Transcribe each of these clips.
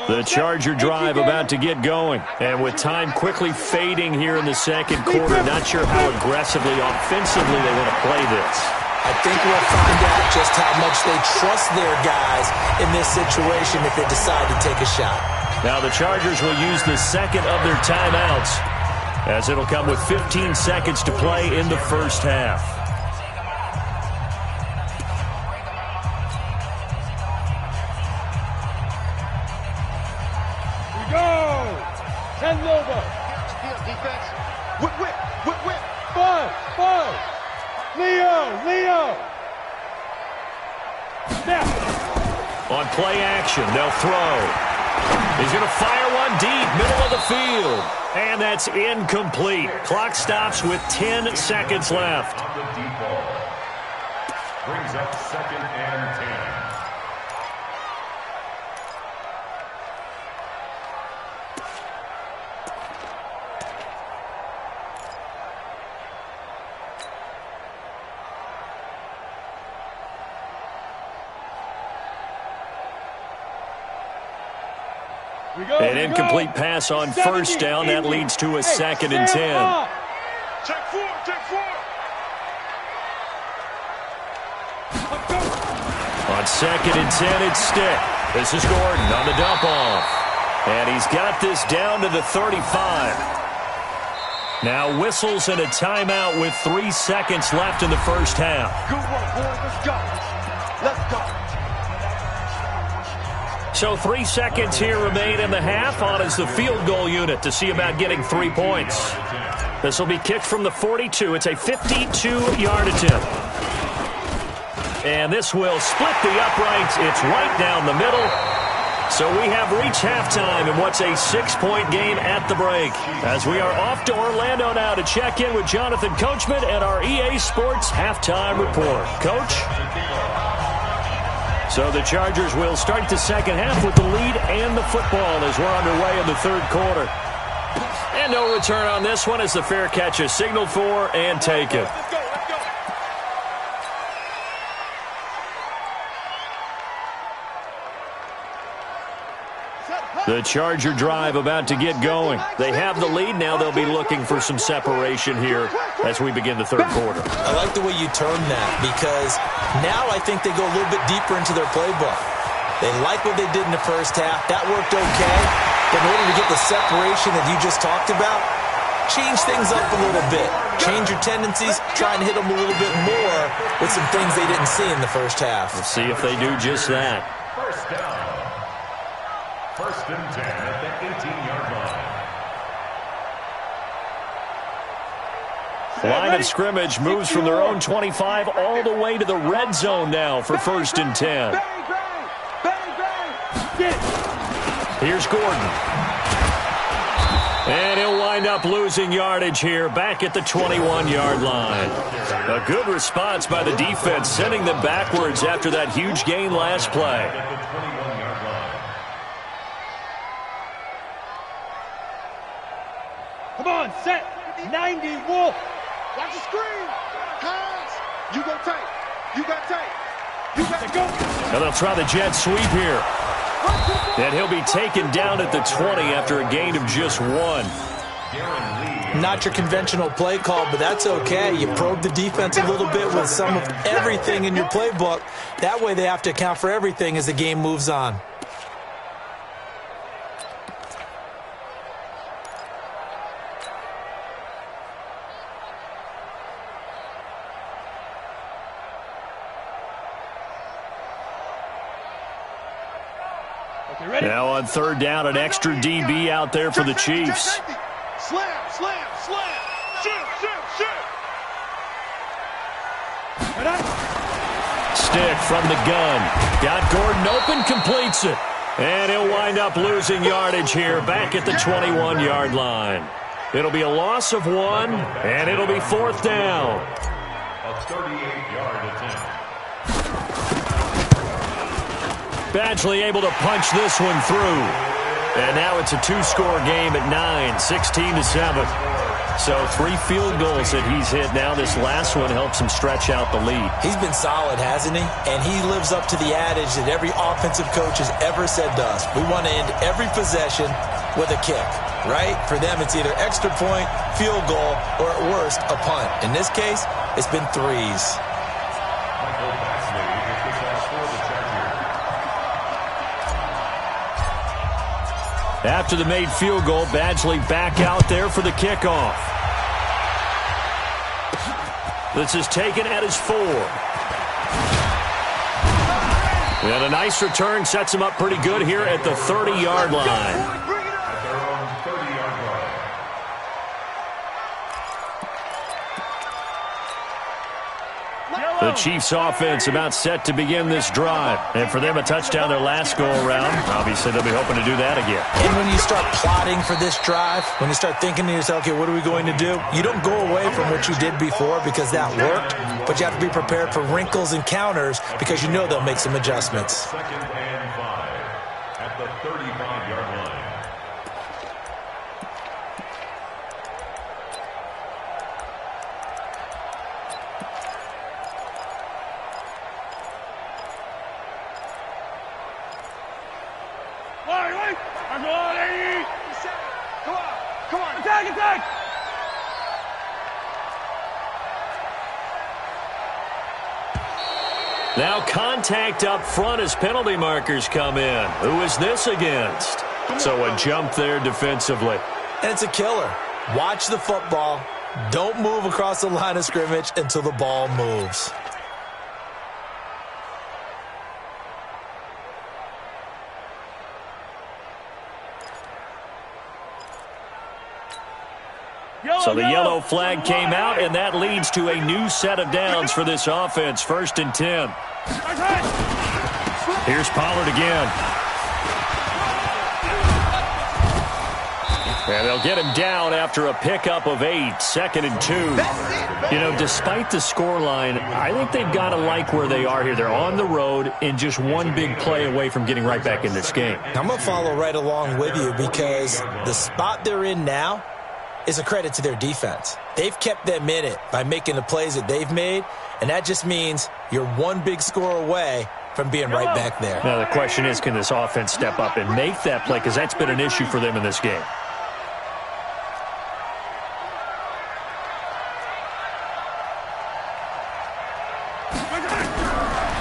The Charger drive about to get going. And with time quickly fading here in the second quarter, not sure how aggressively, offensively they want to play this. I think we'll find out just how much they trust their guys in this situation if they decide to take a shot. Now the Chargers will use the second of their timeouts, as it'll come with 15 seconds to play in the first half. We go! 10 over. Defense. Whip. 5. Leo. Snap. On play action, they'll throw. He's going to fire one deep, middle of the field. And that's incomplete. Clock stops with 10 seconds left. On the deep ball. Brings up 2nd and 10. An incomplete pass on first down. That leads to a 2nd and 10. Check 4. On 2nd and 10, it's Stick. This is Gordon on the dump off. And he's got this down to the 35. Now whistles and a timeout with 3 seconds left in the first half. Good work, boys. Let's go. So 3 seconds here remain in the half on as the field goal unit to see about getting 3 points. This will be kicked from the 42. It's a 52-yard attempt. And this will split the uprights. It's right down the middle. So we have reached halftime in what's a 6-point game at the break. As we are off to Orlando now to check in with Jonathan Coachman and our EA Sports halftime report. Coach? So the Chargers will start the second half with the lead and the football as we're underway in the third quarter. And no return on this one as the fair catch is signaled for and taken. The Charger drive about to get going. They have the lead. Now they'll be looking for some separation here as we begin the third quarter. I like the way you termed that because now I think they go a little bit deeper into their playbook. They like what they did in the first half. That worked okay. But in order to get the separation that you just talked about, change things up a little bit. Change your tendencies. Try and hit them a little bit more with some things they didn't see in the first half. Let's see if they do just that. First down. 1st and 10 at the 18-yard line. Line of scrimmage moves from their own 25 all the way to the red zone now for 1st and 10. Here's Gordon. And he'll wind up losing yardage here back at the 21-yard line. A good response by the defense, sending them backwards after that huge gain last play. Come on, set. 90, Wolf. Watch the screen. Pass. You go tight. You got tight. You got to go. And they'll try the jet sweep here. And he'll be taken down at the 20 after a gain of just 1. Not your conventional play call, but that's okay. You probe the defense a little bit with some of everything in your playbook. That way they have to account for everything as the game moves on. Now on 3rd down, an extra DB out there for the Chiefs. Slam. Stick from the gun. Got Gordon open, completes it. And he'll wind up losing yardage here back at the 21-yard line. It'll be a loss of 1, and it'll be 4th down. A 38-yard attempt. Badgley able to punch this one through. And now it's a two-score game at 9, 16-7. So 3 field goals that he's hit now. This last one helps him stretch out the lead. He's been solid, hasn't he? And he lives up to the adage that every offensive coach has ever said to us. We want to end every possession with a kick, right? For them, it's either extra point, field goal, or at worst, a punt. In this case, it's been threes. After the made field goal, Badgley back out there for the kickoff. This is taken at his 4. And a nice return sets him up pretty good here at the 30-yard line. The Chiefs offense about set to begin this drive. And for them, a touchdown their last go-around. Obviously, they'll be hoping to do that again. And when you start plotting for this drive, when you start thinking to yourself, okay, what are we going to do? You don't go away from what you did before because that worked, but you have to be prepared for wrinkles and counters because you know they'll make some adjustments. Second and 5 at the 35-yard line. Come on, attack! Now contact up front as penalty markers come in. Who is this against? So a jump there defensively. And it's a killer. Watch the football. Don't move across the line of scrimmage until the ball moves. So the yellow flag came out, and that leads to a new set of downs for this offense. 1st and 10. Here's Pollard again. And they'll get him down after a pickup of 8. 2nd and 2. You know, despite the scoreline, I think they've got to like where they are here. They're on the road and just one big play away from getting right back in this game. I'm going to follow right along with you because the spot they're in now is a credit to their defense. They've kept them in it by making the plays that they've made, and that just means you're one big score away from being right back there. Now the question is, can this offense step up and make that play? Because that's been an issue for them in this game.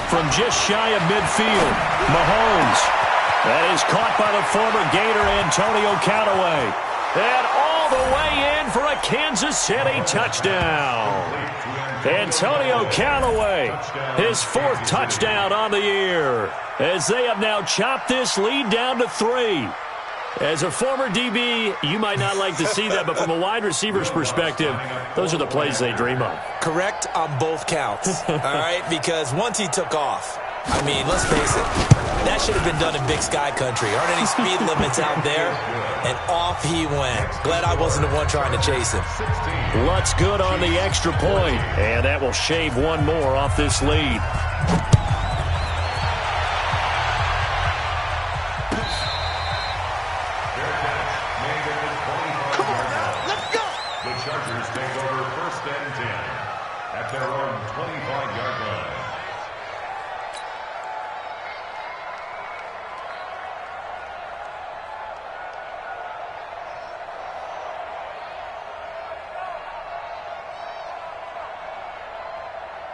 From just shy of midfield, Mahomes. That is caught by the former Gator Antonio Callaway. And all the way in for a Kansas City touchdown. Antonio Callaway, his 4th touchdown on the year, as they have now chopped this lead down to 3. As a former DB, you might not like to see that, but from a wide receiver's perspective, those are the plays they dream of. Correct on both counts, all right? Because once he took off, I mean, let's face it, that should have been done in Big Sky Country. Aren't any speed limits out there? And off he went. Glad I wasn't the one trying to chase him. Lutz good on the extra point, and that will shave one more off this lead. The Chargers take over 1st and 10 at their own 25-yard line.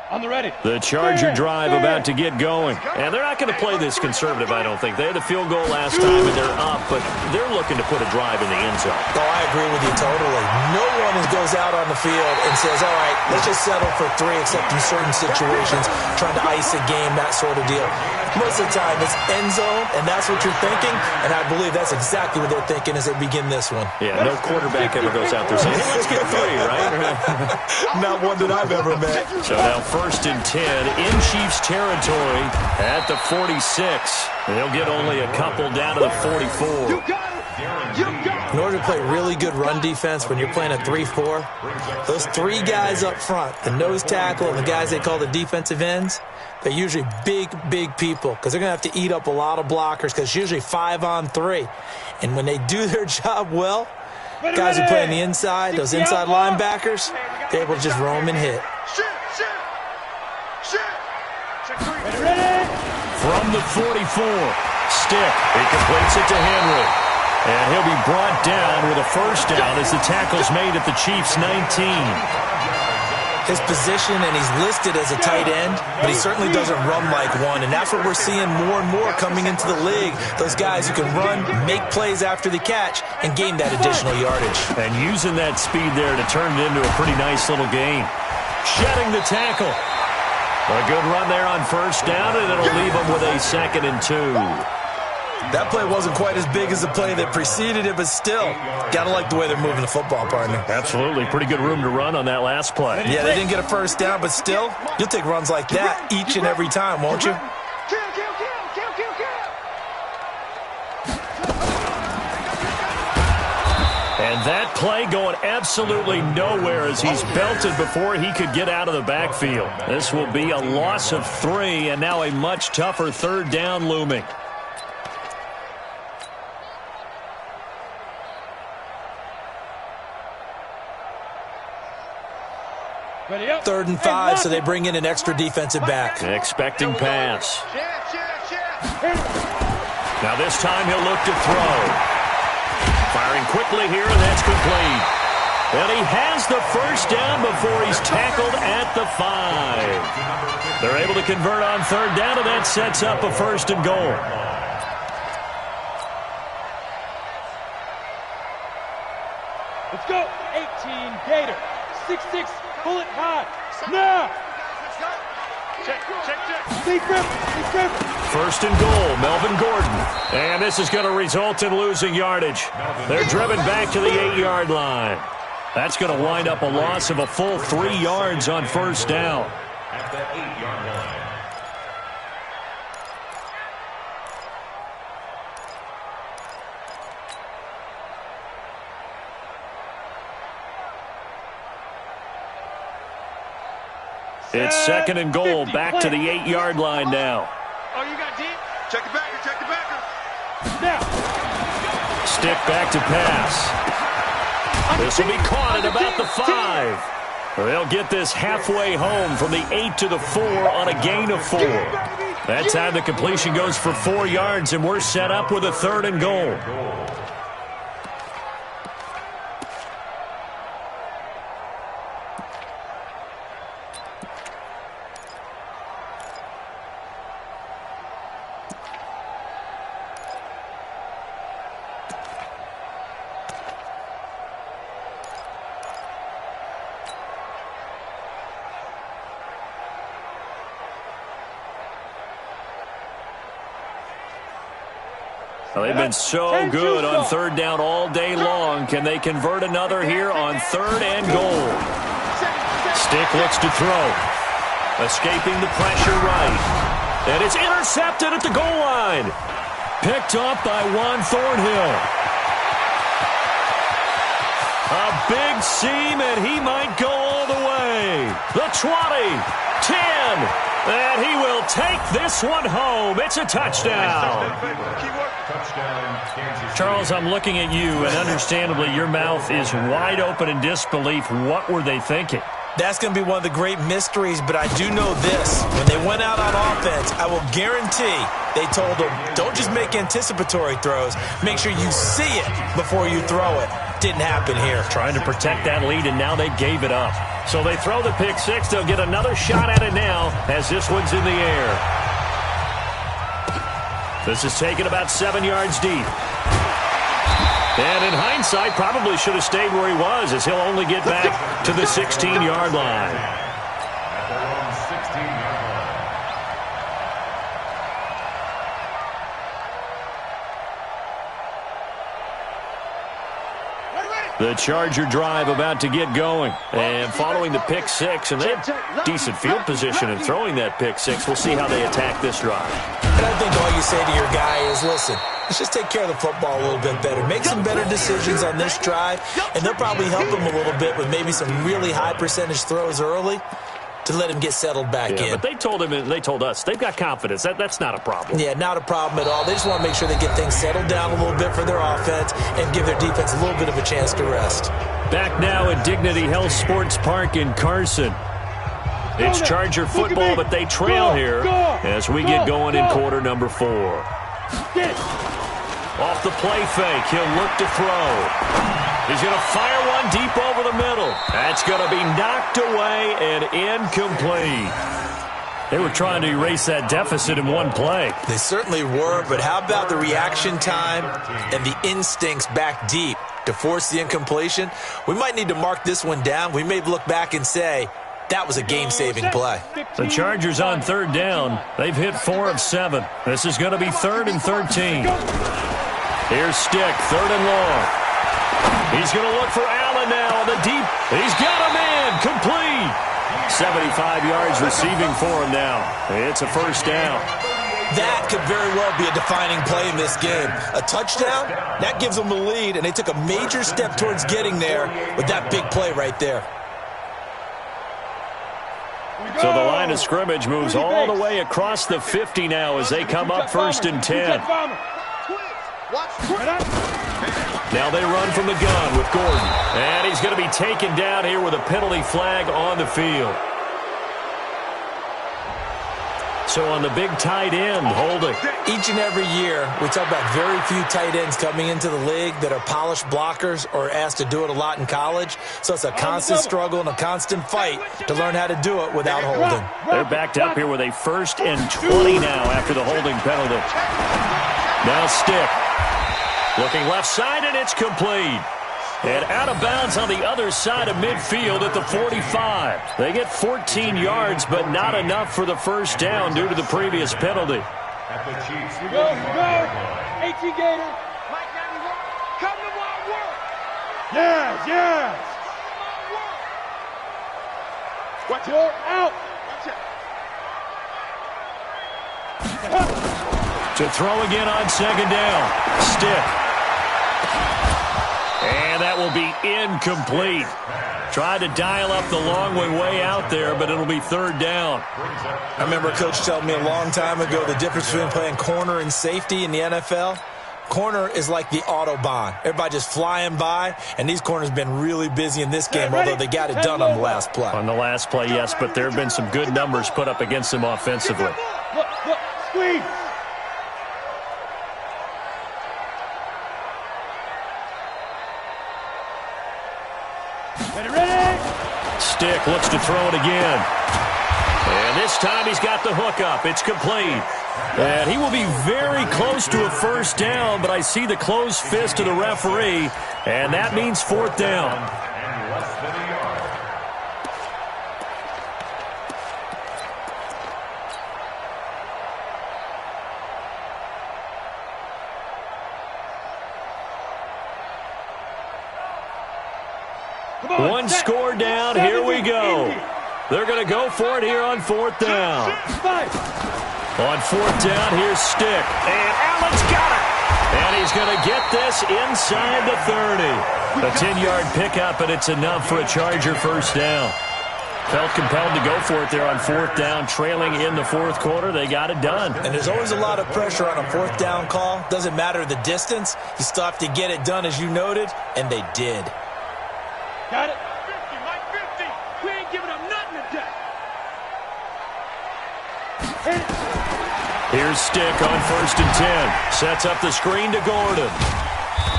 On the ready. The Charger drive about to get going. And they're not going to play this conservative, I don't think. They had the field goal last time, and they're up, but they're looking to put a drive in the end zone. Oh, I agree with you totally. No one goes out on the field and says, all right, let's just settle for 3, except in certain situations, trying to ice a game, that sort of deal. Most of the time, it's end zone, and that's what you're thinking, and I believe that's exactly what they're thinking as they begin this one. Yeah, no quarterback ever goes out there saying, hey, let's get 3, right? Not one that I've ever met. So now 1st and 10 in Chiefs territory at the 46. They'll get only a couple down to the 44. You got it. In order to play really good run defense when you're playing a 3-4, those three guys up front, the nose tackle and the guys they call the defensive ends, they're usually big, big people because they're going to have to eat up a lot of blockers because it's usually 5-on-3. And when they do their job well, guys who play on the inside, those inside linebackers, they're able to just roam and hit. From the 44, Stick. He completes it to Henry. And he'll be brought down with a first down as the tackle's made at the Chiefs' 19. His position, and he's listed as a tight end, but he certainly doesn't run like one, and that's what we're seeing more and more coming into the league. Those guys who can run, make plays after the catch, and gain that additional yardage. And using that speed there to turn it into a pretty nice little gain. Shedding the tackle. A good run there on first down, and it'll leave them with a 2nd and 2. That play wasn't quite as big as the play that preceded it, but still, gotta like the way they're moving the football, partner. Absolutely. Pretty good room to run on that last play. Yeah, they didn't get a first down, but still, you'll take runs like that each and every time, won't you? And that play going absolutely nowhere as he's belted before he could get out of the backfield. This will be a loss of 3, and now a much tougher 3rd down looming. Third and 5, so they bring in an extra defensive back. Expecting pass. Now this time he'll look to throw. Firing quickly here, and that's complete. And he has the first down before he's tackled at the 5. They're able to convert on 3rd down, and that sets up a 1st and goal. Let's go. 18 Gator. 6-6. Pull it high. Now. Check. 1st and goal, Melvin Gordon. And this is going to result in losing yardage. They're driven back to the 8-yard line. That's going to wind up a loss of a full 3 yards on first down. At the 8-yard line. It's 2nd and goal, back to the 8-yard line now. Oh, you got deep? Check the backer. Now. Stick back to pass. This will be caught at about the 5. They'll get this halfway home from the 8 to the 4 on a gain of 4. That time the completion goes for 4 yards, and we're set up with a 3rd and goal. Well, they've been so good on 3rd down all day long. Can they convert another here on 3rd and goal? Stick looks to throw. Escaping the pressure right. And it's intercepted at the goal line. Picked up by Juan Thornhill. A big seam, and he might go all the way. The 20, 10. And he will take this one home. It's a touchdown. Charles, I'm looking at you, and understandably, your mouth is wide open in disbelief. What were they thinking? That's going to be one of the great mysteries, but I do know this. When they went out on offense, I will guarantee they told them, don't just make anticipatory throws. Make sure you see it before you throw it. Didn't happen here. Trying to protect that lead, and now they gave it up. So they throw the pick 6. They'll get another shot at it now as this one's in the air. This is taken about 7 yards deep. And in hindsight, probably should have stayed where he was, as he'll only get back to the 16-yard line. At their own 16-yard line. The Charger drive about to get going. And following the pick 6, and they have decent field position in throwing that pick 6. We'll see how they attack this drive. And I think all you say to your guy is, listen, let's just take care of the football a little bit better. Make some better decisions on this drive, and they'll probably help him a little bit with maybe some really high percentage throws early to let him get settled back in. But they told him and they told us they've got confidence. That's not a problem. Yeah, not a problem at all. They just want to make sure they get things settled down a little bit for their offense and give their defense a little bit of a chance to rest. Back now at Dignity Health Sports Park in Carson. It's Charger football, but they trail here as we get going in quarter number 4. Off the play fake, he'll look to throw. He's going to fire one deep over the middle. That's going to be knocked away and incomplete. They were trying to erase that deficit in one play. They certainly were, but how about the reaction time and the instincts back deep to force the incompletion? We might need to mark this one down. We may look back and say, that was a game-saving play. The Chargers on third down. They've hit 4 of 7. This is going to be 3rd and 13. Here's Stick, 3rd and long. He's going to look for Allen now on the deep. He's got him in. Complete. 75 yards receiving for him now. It's a first down. That could very well be a defining play in this game. A touchdown, that gives them the lead, and they took a major step towards getting there with that big play right there. So the line of scrimmage moves all the way across the 50 now as they come up 1st and 10. Now they run from the gun with Gordon. And he's going to be taken down here with a penalty flag on the field. So on the big tight end, holding. Each and every year, we talk about very few tight ends coming into the league that are polished blockers or asked to do it a lot in college. So it's a constant struggle and a constant fight to learn how to do it without holding. They're backed up here with a 1st and 20 now after the holding penalty. Now Stick. Looking left side, and it's complete. And out of bounds on the other side of midfield at the 45. They get 14 yards, but not enough for the first down due to the previous penalty. At the Chiefs. Go. 18 Gator. Mike 91. Come to my work. Yes. Watch it. Out. Watch it. To throw again on 2nd down. Stick. And that will be incomplete. Tried to dial up the long way out there, but it'll be 3rd down. I remember a coach telling me a long time ago the difference between playing corner and safety in the NFL. Corner is like the Autobahn. Everybody just flying by, and these corners have been really busy in this game, although they got it done on the last play. On the last play, yes, but there have been some good numbers put up against them offensively. Look, squeeze. Ready? Stick looks to throw it again. And this time he's got the hook up. It's complete. And he will be very close to a first down, but I see the closed fist of the referee, and that means 4th down. And less than a yard. One score down. Here we go. They're going to go for it here on 4th down. On 4th down, here's Stick. And Allen's got it. And he's going to get this inside the 30. A 10-yard pickup, and it's enough for a Charger first down. Felt compelled to go for it there on 4th down, trailing in the 4th quarter. They got it done. And there's always a lot of pressure on a 4th down call. Doesn't matter the distance. You still have to get it done, as you noted, and they did. Got it. 50, Mike 50. We ain't giving up nothing today. Here's Stick on 1st and 10. Sets up the screen to Gordon.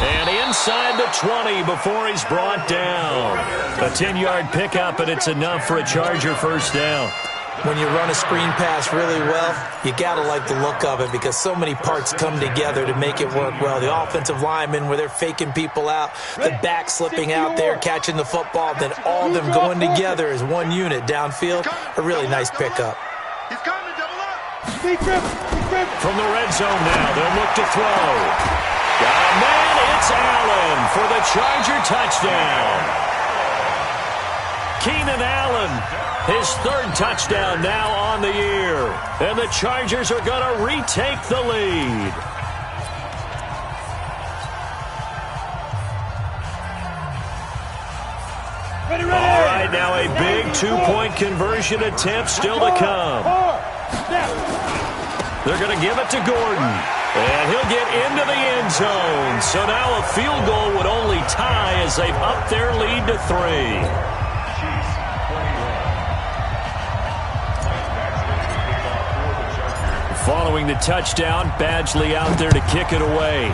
And inside the 20 before he's brought down. A 10-yard pickup, and it's enough for a Charger first down. When you run a screen pass really well, you got to like the look of it because so many parts come together to make it work well. The offensive linemen, where they're faking people out, the back slipping out there, catching the football, then all of them going together as one unit downfield. A really nice pickup. He's coming to double up. From the red zone now, they'll look to throw. Got a man, it's Allen for the Charger touchdown. Keenan Allen His third touchdown now on the year. And the Chargers are going to retake the lead. All right, now a big two-point conversion attempt still to come. They're going to give it to Gordon. And he'll get into the end zone. So now a field goal would only tie as they've upped their lead to 3. Following the touchdown, Badgley out there to kick it away.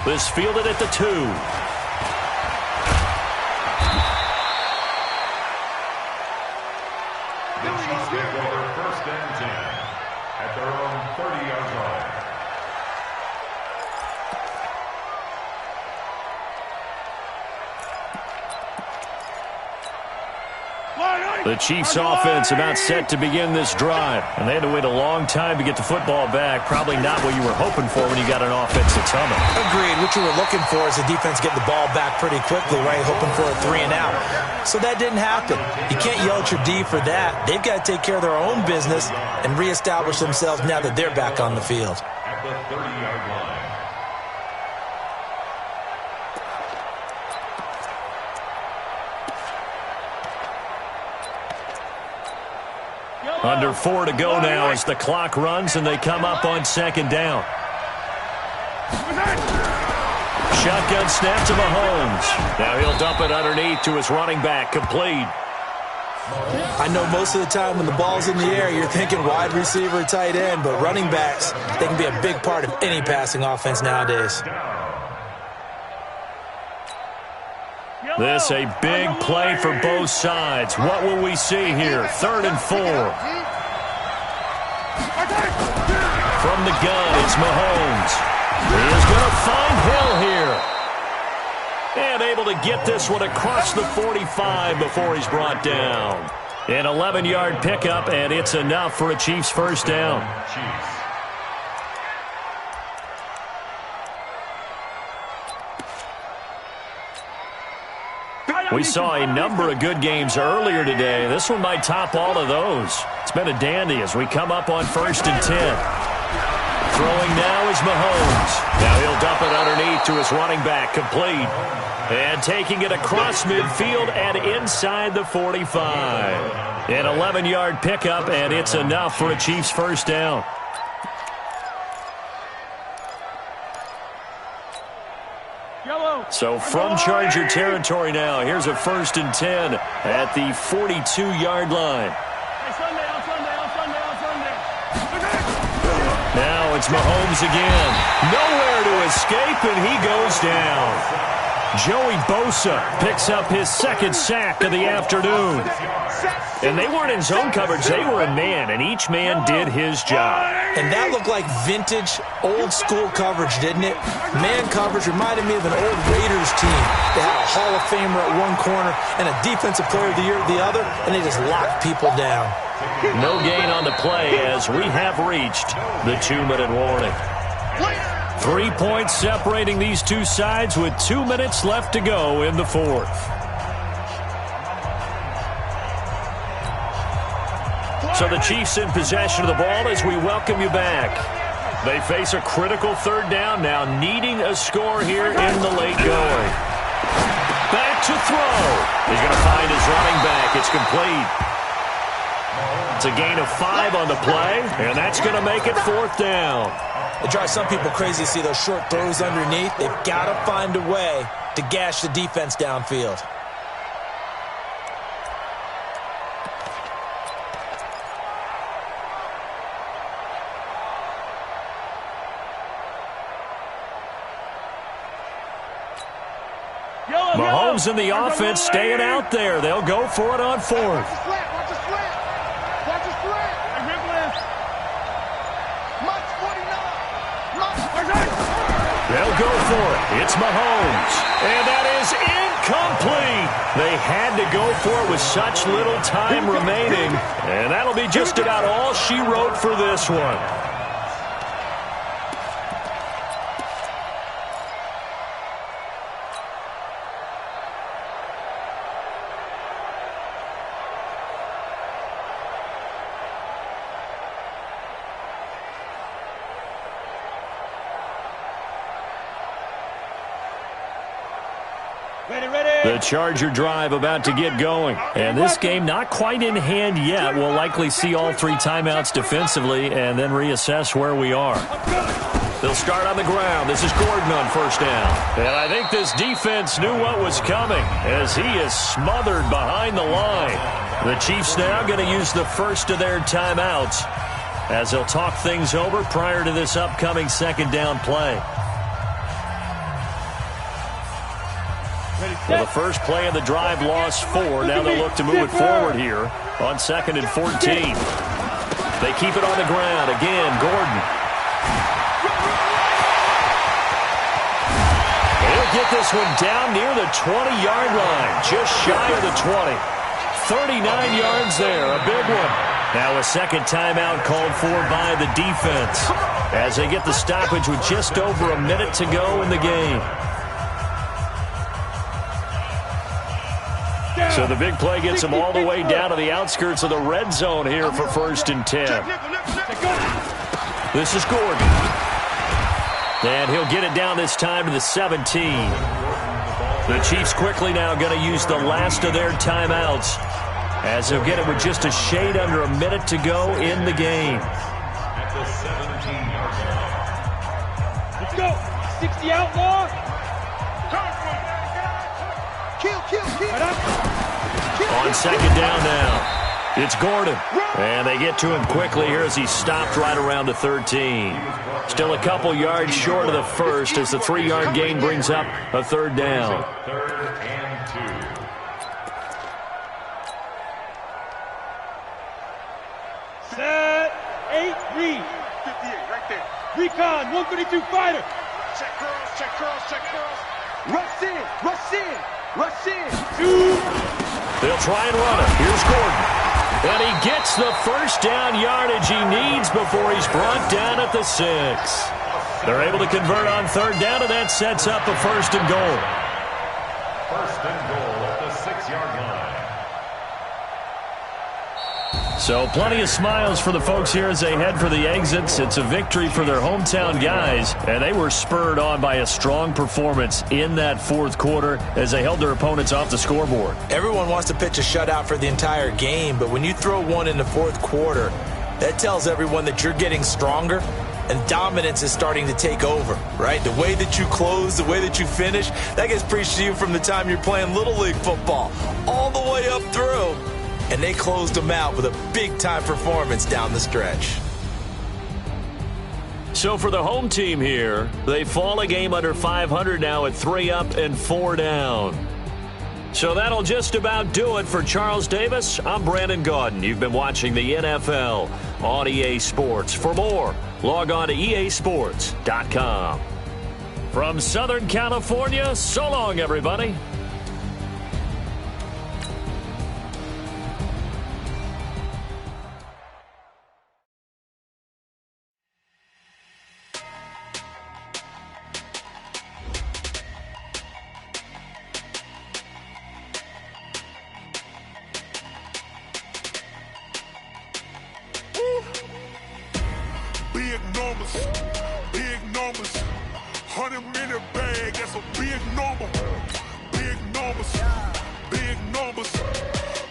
This fielded at the 2. The Chiefs take over 1st and 10 at their own 30-yard line. The Chiefs offense about set to begin this drive. And they had to wait a long time to get the football back. Probably not what you were hoping for when you got an offense that's humming. Agreed. What you were looking for is the defense get the ball back pretty quickly, right? Hoping for a 3 and out. So that didn't happen. You can't yell at your D for that. They've got to take care of their own business and reestablish themselves now that they're back on the field. At the 30-yard line. Under 4 to go now as the clock runs and they come up on 2nd down. Shotgun snap to Mahomes. Now he'll dump it underneath to his running back. Complete. I know most of the time when the ball's in the air, you're thinking wide receiver, tight end, but running backs, they can be a big part of any passing offense nowadays. This a big play for both sides. What will we see here? 3rd and 4. From the gun, it's Mahomes. He is going to find Hill here. And able to get this one across the 45 before he's brought down. An 11-yard pickup, and it's enough for a Chiefs first down. We saw a number of good games earlier today. This one might top all of those. It's been a dandy as we come up on 1st and 10. Throwing now is Mahomes. Now he'll dump it underneath to his running back. Complete. And taking it across midfield and inside the 45. An 11-yard pickup, and it's enough for a Chiefs first down. So from Charger territory now, here's a 1st and 10 at the 42-yard line. Now it's Mahomes again. Nowhere to escape, and he goes down. Joey Bosa picks up his 2nd sack of the afternoon. And they weren't in zone coverage. They were in man, and each man did his job. And that looked like vintage, old-school coverage, didn't it? Man coverage reminded me of an old Raiders team. They had a Hall of Famer at one corner and a Defensive Player of the Year at the other, and they just locked people down. No gain on the play as we have reached the 2-minute warning. 3 points separating these two sides with 2 minutes left to go in the 4th. So the Chiefs in possession of the ball as we welcome you back. They face a critical 3rd down now, needing a score here in the late going. Back to throw. He's going to find his running back. It's complete. It's a gain of 5 on the play, and that's going to make it 4th down. It drives some people crazy to see those short throws underneath. They've got to find a way to gash the defense downfield. Mahomes and the offense staying out there. They'll go for it on 4th. They'll go for it. It's Mahomes. And that is incomplete. They had to go for it with such little time remaining. And that'll be just about all she wrote for this one. The Charger drive about to get going. And this game not quite in hand yet. We'll likely see all 3 timeouts defensively and then reassess where we are. They'll start on the ground. This is Gordon on first down. And I think this defense knew what was coming as he is smothered behind the line. The Chiefs now going to use the first of their timeouts as they'll talk things over prior to this upcoming second down play. Well, the first play of the drive lost 4. Now they'll look to move it forward here on 2nd and 14. They keep it on the ground. Again, Gordon. He'll get this one down near the 20-yard line, just shy of the 20. 39 yards there, a big one. Now a second timeout called for by the defense as they get the stoppage with just over a minute to go in the game. So the big play gets him all the way down to the outskirts of the red zone here for 1st and 10. This is Gordon. And he'll get it down this time to the 17. The Chiefs quickly now going to use the last of their timeouts as they'll get it with just a shade under a minute to go in the game. At the 17-yard line. Let's go. 60 outlaw. Kill. On second down now, it's Gordon. And they get to him quickly here as he stopped right around the 13. Still a couple yards short of the first as the 3-yard gain brings up a third down. 3rd and 2. Set. 8, read. 58, right there. Recon, 132 fighter. Check curls. Rush in. They'll try and run it. Here's Gordon. And he gets the first down yardage he needs before he's brought down at the 6. They're able to convert on third down, and that sets up a 1st and goal. 1st and goal at the 6-yard line. So plenty of smiles for the folks here as they head for the exits. It's a victory for their hometown guys, and they were spurred on by a strong performance in that 4th quarter as they held their opponents off the scoreboard. Everyone wants to pitch a shutout for the entire game, but when you throw one in the 4th quarter, that tells everyone that you're getting stronger and dominance is starting to take over, right? The way that you close, the way that you finish, that gets preached to you from the time you're playing Little League football all the way up through. And they closed them out with a big-time performance down the stretch. So for the home team here, they fall a game under 500 now at 3 up and 4 down. So that'll just about do it for Charles Davis. I'm Brandon Gaudin. You've been watching the NFL on EA Sports. For more, log on to easports.com. From Southern California, so long, everybody. Big numbers, 100-minute bag, that's a big number. Big numbers,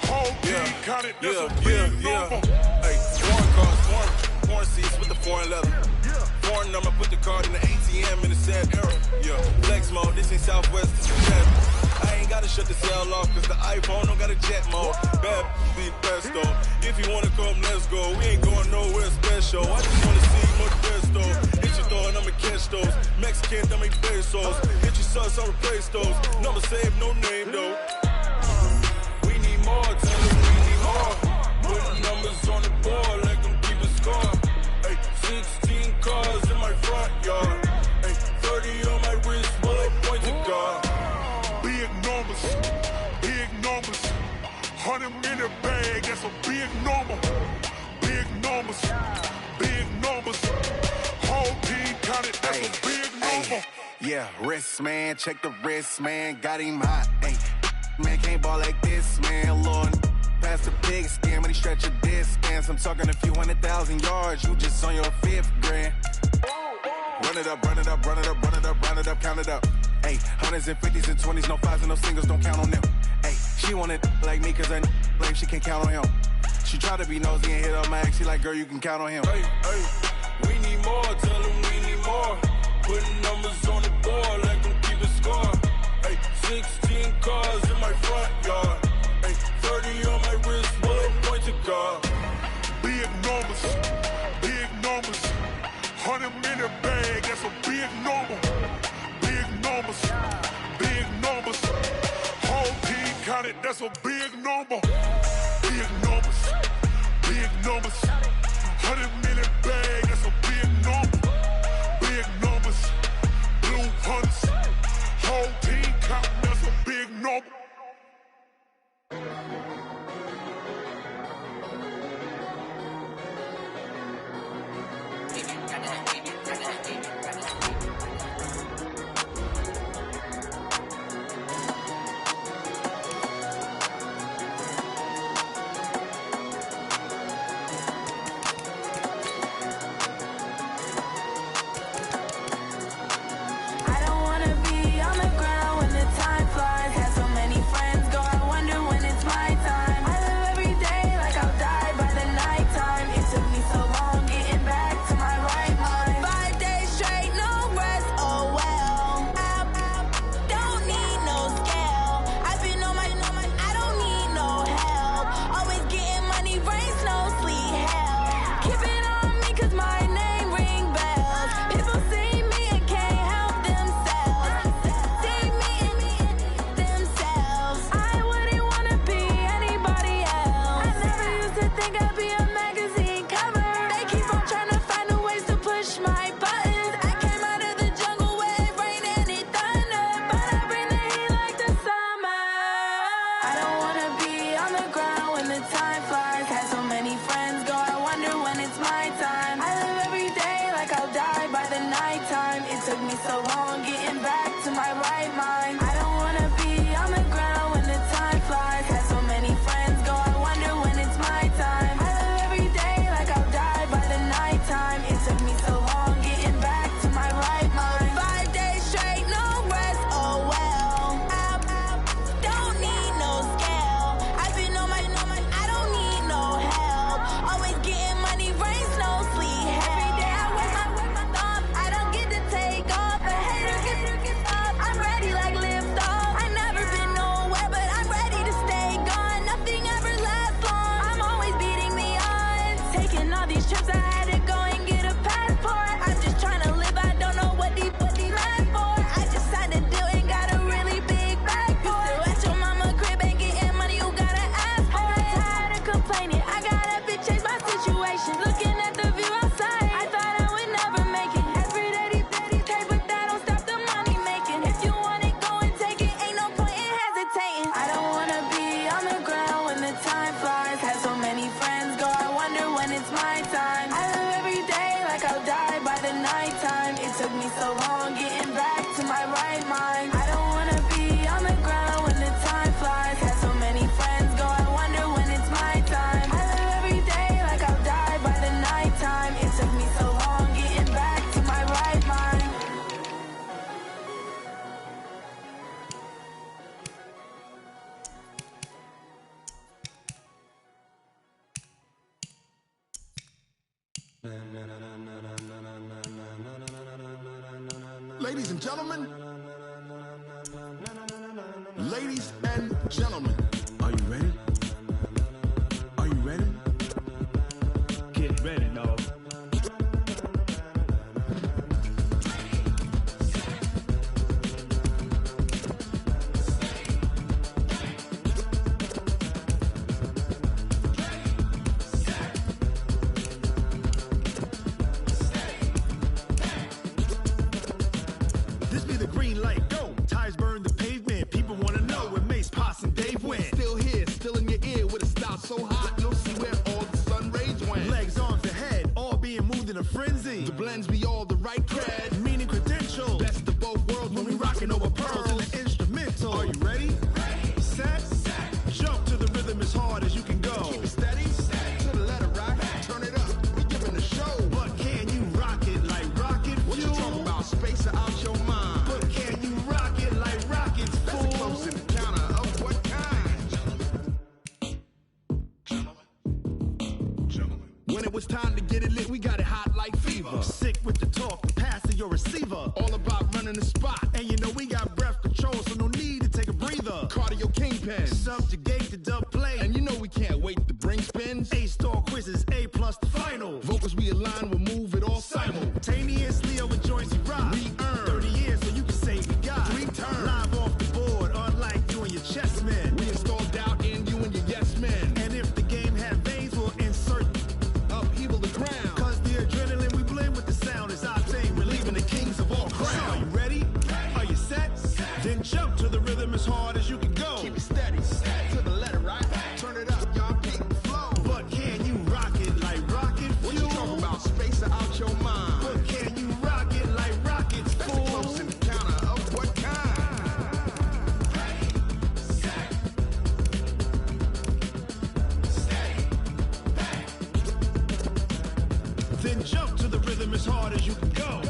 whole team counted, that's a big number. Hey, foreign cars, foreign seats with the foreign leather. Foreign number, put the card in the ATM in the sad era. Yeah, flex mode, this ain't Southwest, this is Jet. I ain't gotta shut the cell off, cause the iPhone don't got a jet mode. Bad be pesto. If you wanna come, let's go. We ain't going nowhere special. I just wanna see much best though. Hit your door and I'ma catch those. Mexican, dummy pesos. Hit your sus, I'll replace those. Number save, no name though. We need more, tell us we need more. Put numbers on the board, let them keep a score. Hey, 16 cars in my front yard. Hey, 30 on my wrist, bullet point to God. Big numbers, 100-minute bag, that's a big number. Big numbers, whole team counted, that's a big number. Yeah, wrist man, check the wrist man, got him hot. Ay, man can't ball like this, man. Lord, past the big skin, when he stretch a distance. I'm talking a few 100,000 yards, you just on your 5th grand. Run it up, count it up. Ayy, hundreds and fifties and 20s, no fives and no singles, don't count on them. Ayy, she wanted like me cause I lame, she can't count on him. She tried to be nosy and hit up my ex, she like, girl, you can count on him. Hey, we need more, tell them we need more. Putting numbers on the board, like them keep a score. Hey, 16 cars in my front yard. Hey, 30 on my wrist, bullet point to God. Big numbers, big numbers. 100-minute bag, that's a big number. Big numbers, big numbers. Whole team counted, that's a big number. Big numbers, big numbers. 100-minute bag, that's a big number. Big numbers, blue hunts. Whole team counting, that's a big number. Ladies and gentlemen, ladies and gentlemen, are you ready? Are you ready? Get ready, dog. This be the green light, go. Tires burn the pavement. People wanna know where Mace, Potts, and Dave went. Still here, still in your ear with a style so hot, you'll see where all the sun rays went. Legs, arms, the head, all being moved in a frenzy. The blends be all the right cred, meaning credential. Best of both worlds when we rockin' over pearls in the instrumental. Are you ready? Set. Jump to the rhythm as hard as you can go. Keep it steady. To the letter right. Turn it up. We giving a show. But can you rock it like rocket fuel? What you talking about? Space or out your mind? But can you rock it? fever. All about running the spot. And you know we got breath control, so no need to take a breather. Cardio kingpin. Subjugate the dub play. And you know we can't wait to bring spins. A-star quizzes, A+ the final. Vocals we align, we'll move it all simultaneously over joints we rock. We earn 30 years so you can say we got 3 turns. Live off the board, unlike you and your chess men. We install doubt in you and your yes men. And if the game had veins, we'll insert upheaval the ground. Cause the adrenaline we blend with the sound is our thing. We're leaving the kings of all crowns. So are you ready? Are you set? Then jump to the rhythm as hard as you can go. Keep it steady, to the letter, right? Turn it up, y'all peak the flow. But can you rock it like rocket fuel? What you talking about? Space out your mind. But can you rock it like rockets, fool? That's the close encounter of what kind? Ready, set, steady, back. Then jump to the rhythm as hard as you can go.